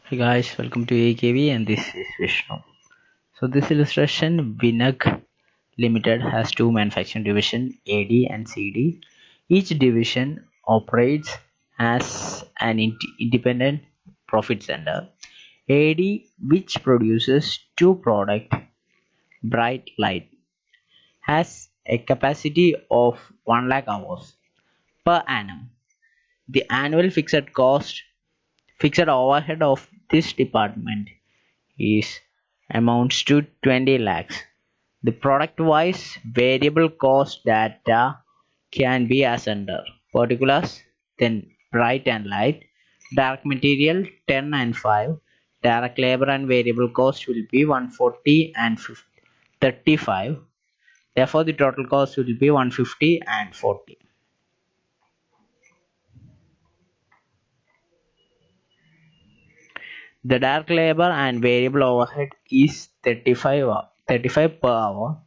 Hey guys, welcome to AKV and this is Vishnu. So this illustration Vinag Limited has two manufacturing divisions AD and CD. Each division operates as an independent profit center. AD, which produces two products, bright light, has a capacity of 1 lakh hours per annum. The annual fixed overhead of this department is amounts to 20 lakhs. The product wise variable cost data can be as under particulars, then bright and light, dark material 10 and 5, direct labor and variable cost will be 140 and 35. Therefore the total cost will be 150 and 40. The direct labor and variable overhead is 35 per hour.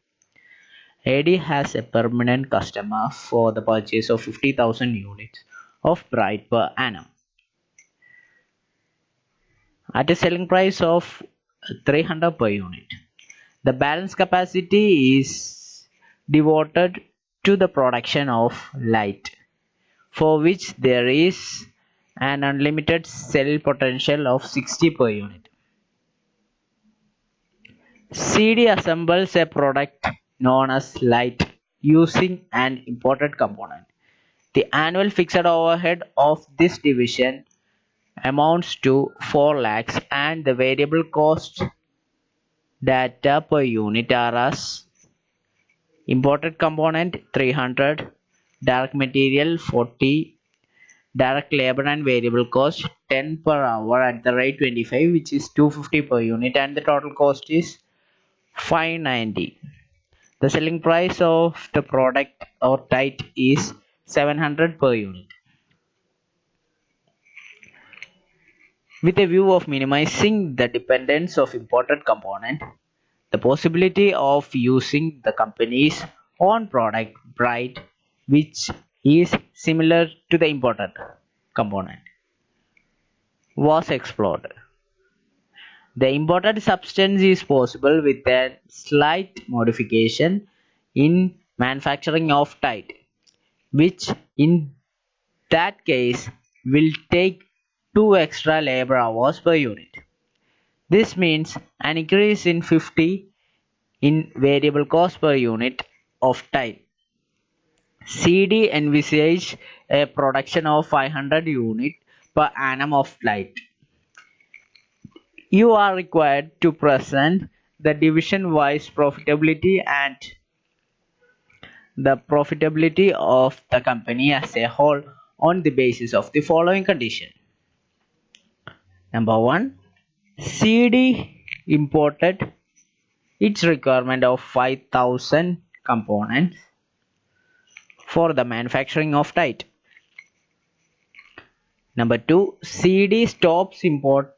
AD has a permanent customer for the purchase of 50,000 units of bright per annum at a selling price of 300 per unit. The balance capacity is devoted to the production of light, for which there is an unlimited sell potential of 60 per unit. CD assembles a product known as light using an imported component. The annual fixed overhead of this division amounts to 4 lakhs and the variable cost data per unit are as imported component 300, direct material 40, direct labor and variable cost 10 per hour at the rate 25, which is 250 per unit, and the total cost is 590. The selling price of the product or tight is 700 per unit. With a view of minimizing the dependence of imported component, the possibility of using the company's own product bright, which is similar to the imported component, was explored. The imported substance is possible with a slight modification in manufacturing of tight, which in that case will take 2 extra labor hours per unit. This means an increase in 50 in variable cost per unit of tight. CD envisaged a production of 500 units per annum of light. You are required to present the division-wise profitability and the profitability of the company as a whole on the basis of the following condition. Number 1. CD imported its requirement of 5,000 components for the manufacturing of tight. Number 2. CD stops import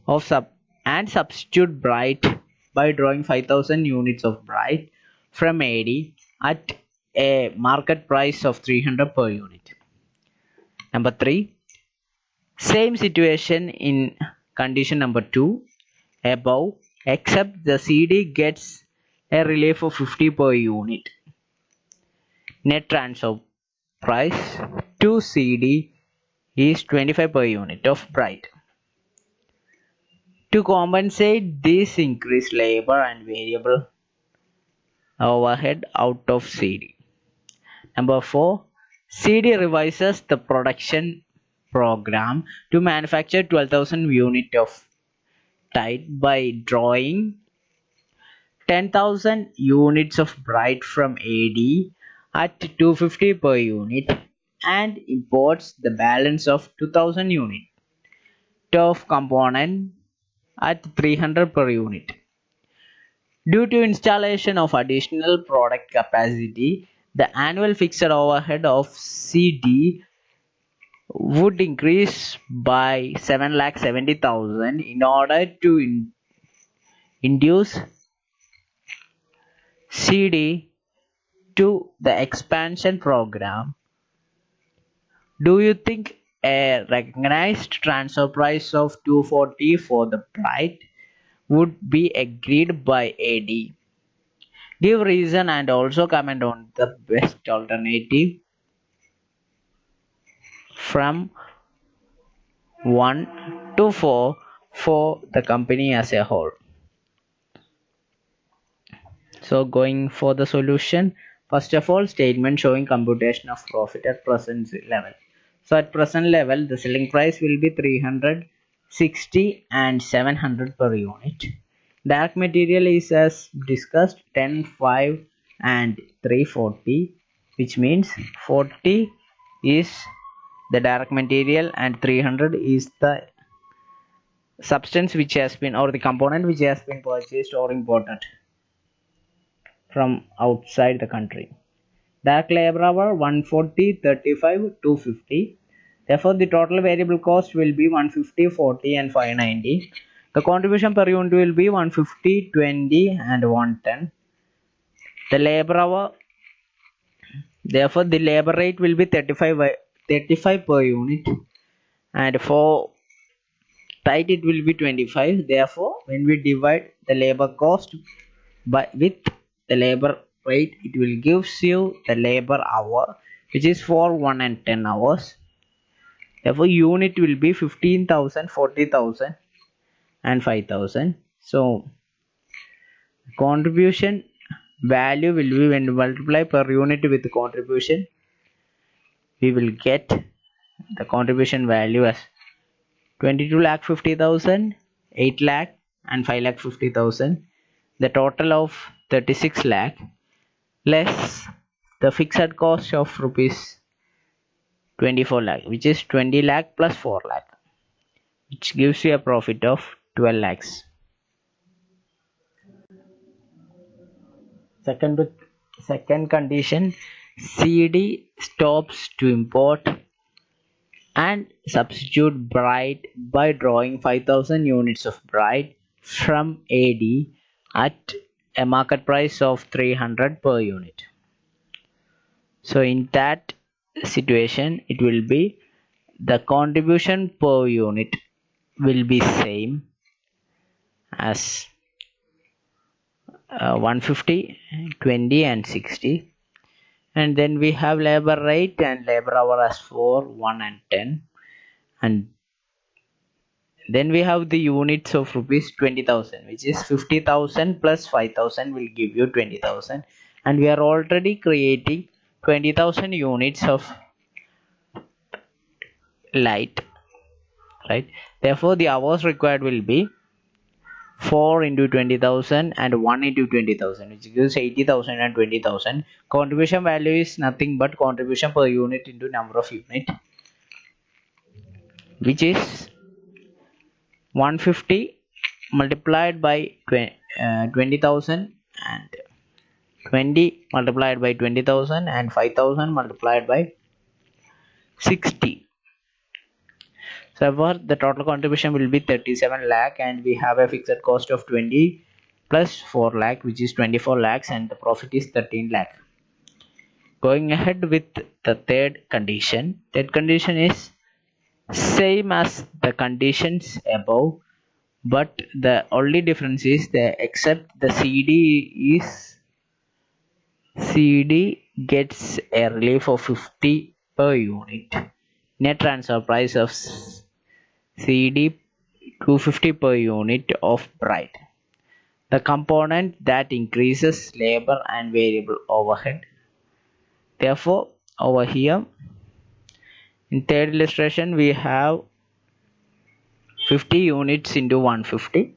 of substitute bright by drawing 5,000 units of bright from AD at a market price of 300 per unit. Number 3. Same situation in condition number 2 above, except the CD gets a relief of 50 per unit. Net transfer price to CD is 25 per unit of bright. To compensate this increased labor and variable overhead out of CD. Number 4. CD revises the production program to manufacture 12,000 units of tight by drawing 10,000 units of bright from AD at 250 per unit and imports the balance of 2,000 units of component at 300 per unit. Due to installation of additional product capacity, the annual fixed overhead of CD would increase by 7,70,000 in order to induce CD to the expansion program. Do you think a recognized transfer price of 240 for the bride would be agreed by AD. Give reason and also comment on the best alternative from 1 to 4 for the company as a whole. So going for the solution, first of all, statement showing computation of profit at present level. So at present level, the selling price will be 360 and 700 per unit. Direct material is as discussed 10, 5 and 340, which means 40 is the direct material and 300 is the substance which has been, or the component which has been purchased or imported from outside the country. Direct labor hour 140, 35, 250. Therefore, the total variable cost will be 150, 40 and 590. The contribution per unit will be 150, 20 and 110. The labor hour, therefore the labor rate will be 35 per unit, and for tight it will be 25. Therefore, when we divide the labor cost with the labor rate, it will gives you the labor hour, which is for 1 and 10 hours. Therefore, unit will be 15,000, 40,000 and 5,000. So contribution value will be, when multiply per unit with the contribution, we will get the contribution value as 22 lakh 50,000, 8 lakh and 5 lakh 50,000. The total of 36 lakh less the fixed cost of rupees 24 lakh, which is 20 lakh plus 4 lakh, which gives you a profit of 12 lakhs. Second condition, CD stops to import and substitute bride by drawing 5,000 units of bride from AD at a market price of 300 per unit. So in that situation, it will be the contribution per unit will be same as 150, 20 and 60. And then we have labor rate and labor hour as 4, 1 and 10. And then we have the units of rupees 20,000, which is 50,000 plus 5,000 will give you 20,000. And we are already creating 20,000 units of light, right? Therefore, the hours required will be 4 into 20,000 and 1 into 20,000, which gives 80,000 and 20,000. Contribution value is nothing but contribution per unit into number of unit, which is 150 multiplied by 20,000 and 20 multiplied by 20,000 and 5,000 multiplied by 60. So the total contribution will be 37 lakh, and we have a fixed cost of 20 plus 4 lakh, which is 24 lakhs, and the profit is 13 lakh. Going ahead with the third condition. Third condition is same as the conditions above, but the only difference is except the CD gets a relief of 50 per unit. Net transfer price of CD 250 per unit of bride. The component that increases labor and variable overhead. Therefore, over here in third illustration we have 50 units into 150,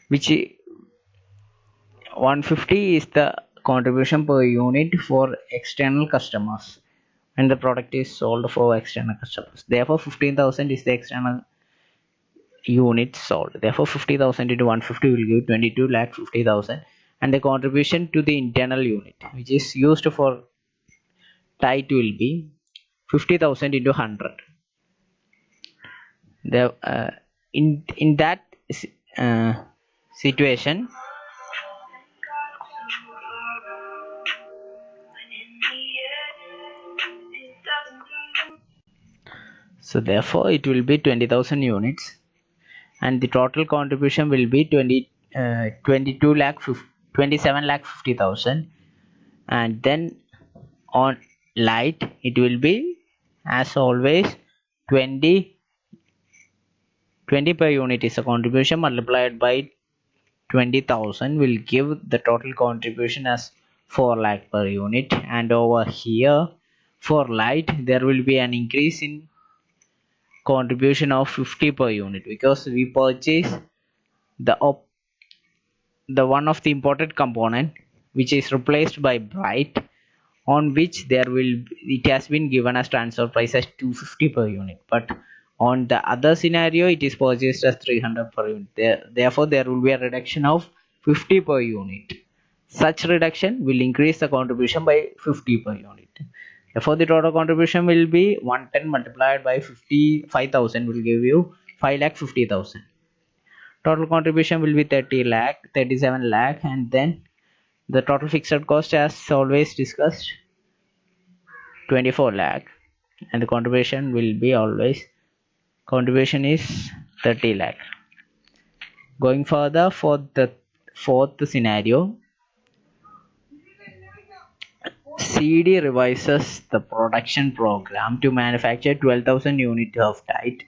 which 150 is the contribution per unit for external customers, and the product is sold for external customers. Therefore 15,000 is the external units sold. Therefore 50,000 into 150 will give 22 lakh 50,000, and the contribution to the internal unit, which is used for tight, will be 50,000 into 100. In that situation, So therefore it will be 20,000 units, and the total contribution will be 22 lakh 27 lakh 50,000. And then on light it will be, as always, 20 per unit is a contribution, multiplied by 20,000 will give the total contribution as 4 lakh per unit. And over here for light there will be an increase in contribution of 50 per unit, because we purchase the the one of the imported component which is replaced by bright, on which there will it has been given as transfer price as 250 per unit, but on the other scenario it is purchased as 300 per unit. Therefore there will be a reduction of 50 per unit. Such reduction will increase the contribution by 50 per unit. Therefore the total contribution will be 110 multiplied by 55,000 will give you 5,50,000. Total contribution will be 30 lakh 37 lakh, and then the total fixed cost, as always discussed, 24 lakh, and the contribution will be always, contribution is 30 lakh. Going further, for the fourth scenario, CD revises the production program to manufacture 12,000 units of tight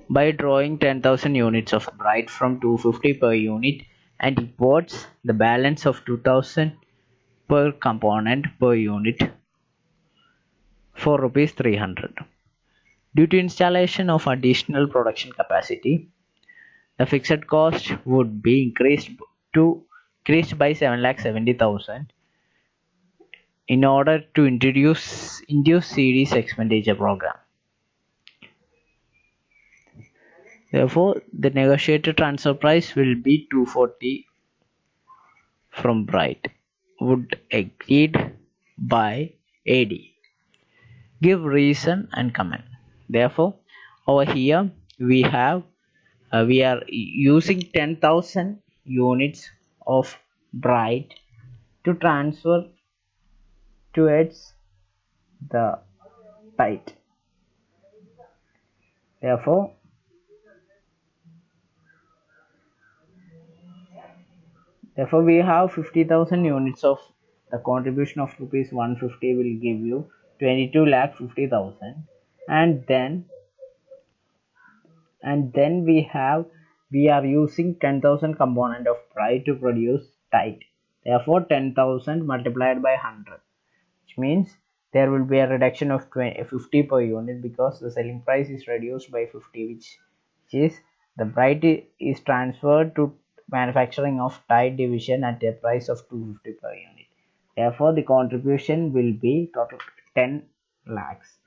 by drawing 10,000 units of bright from 250 per unit, and imports the balance of 2,000 per component per unit for rupees 300. Due to installation of additional production capacity, the fixed cost would be increased by 7,70,000 in order to induce series expenditure program. Therefore, the negotiated transfer price will be 240 from Bright, would agreed by AD. Give reason and comment. Therefore, over here we have we are using 10,000 units of bright to transfer towards the tight. Therefore we have 50,000 units of the contribution of rupees 150 will give you 22 lakh 50,000, and then we are using 10,000 component of bright to produce tight. Therefore 10,000 multiplied by 100, which means there will be a reduction of 50 per unit, because the selling price is reduced by 50, which is the bright is transferred to manufacturing of tight division at a price of 250 per unit. Therefore the contribution will be total 10 lakhs.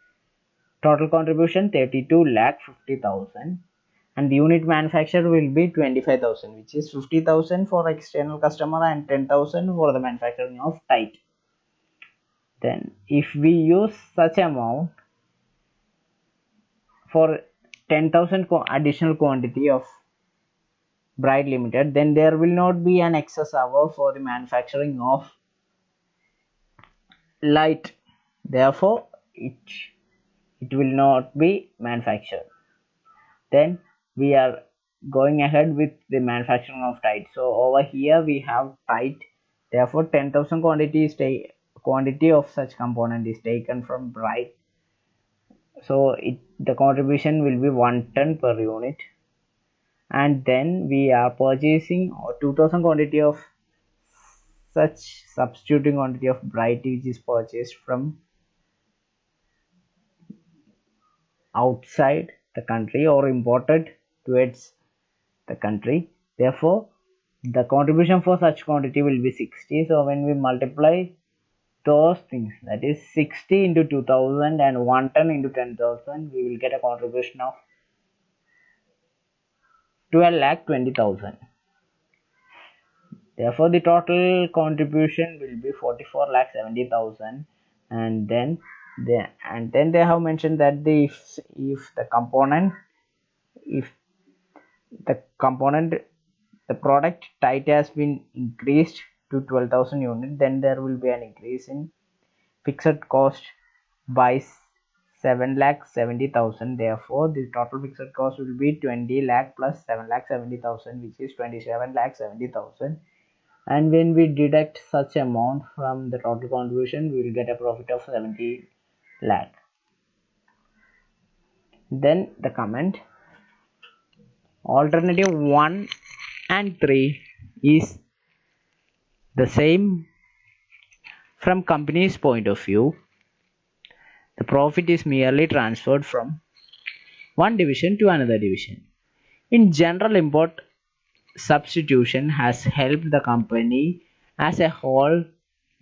Total contribution 32 lakh 50,000, and the unit manufactured will be 25,000, which is 50,000 for external customer and 10,000 for the manufacturing of tight. Then if we use such amount for 10,000 additional quantity of bright limited, then there will not be an excess hour for the manufacturing of light. Therefore it will not be manufactured. Then we are going ahead with the manufacturing of tight. So over here we have tight. Therefore 10,000 quantity of such component is taken from bright. So the contribution will be 110 per unit, and then we are purchasing 2,000 quantity of such substituting quantity of bright, which is purchased from outside the country or imported towards the country. Therefore the contribution for such quantity will be 60. So when we multiply those things, that is 60 into 2,000 and 110 into 10,000, we will get a contribution of 12,20,000. Therefore the total contribution will be 44,70,000. And then they have mentioned that if the product tight has been increased to 12,000 units, then there will be an increase in fixed cost by 7,70,000. Therefore, the total fixed cost will be 20 lakh plus 7,70,000, which is 27,70,000. And when we deduct such amount from the total contribution, we will get a profit of 70 lakh. Then the comment, alternative 1 and 3 is the same from company's point of view. The profit is merely transferred from one division to another division. In general, import substitution has helped the company as a whole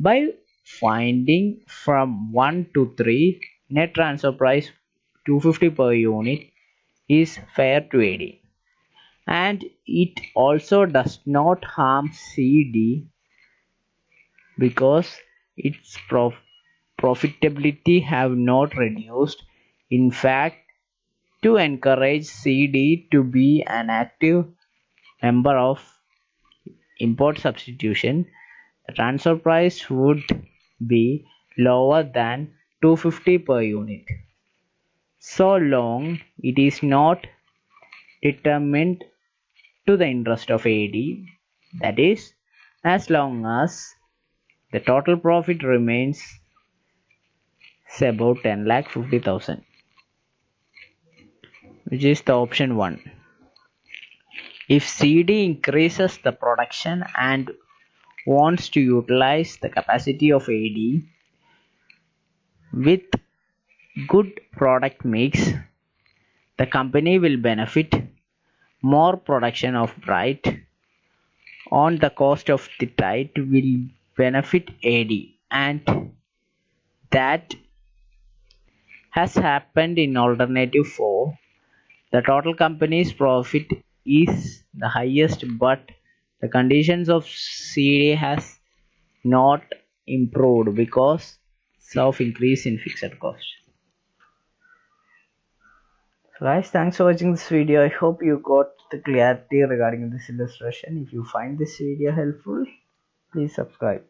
by finding from 1 to 3 net transfer price 250 per unit is fair to AD, and it also does not harm CD because its profitability have not reduced. In fact, to encourage CD to be an active member of import substitution, the transfer price would be lower than 250 per unit, so long it is not determined to the interest of AD, that is, as long as the total profit remains say about 10,50,000, which is the option 1. If CD increases the production and wants to utilize the capacity of AD with good product mix, the company will benefit more production of bright on the cost of the tight will benefit AD, and that has happened in alternative 4. The total company's profit is the highest, but the conditions of CD has not improved because of increase in fixed cost. So guys, thanks for watching this video. I hope you got the clarity regarding this illustration. If you find this video helpful, please subscribe.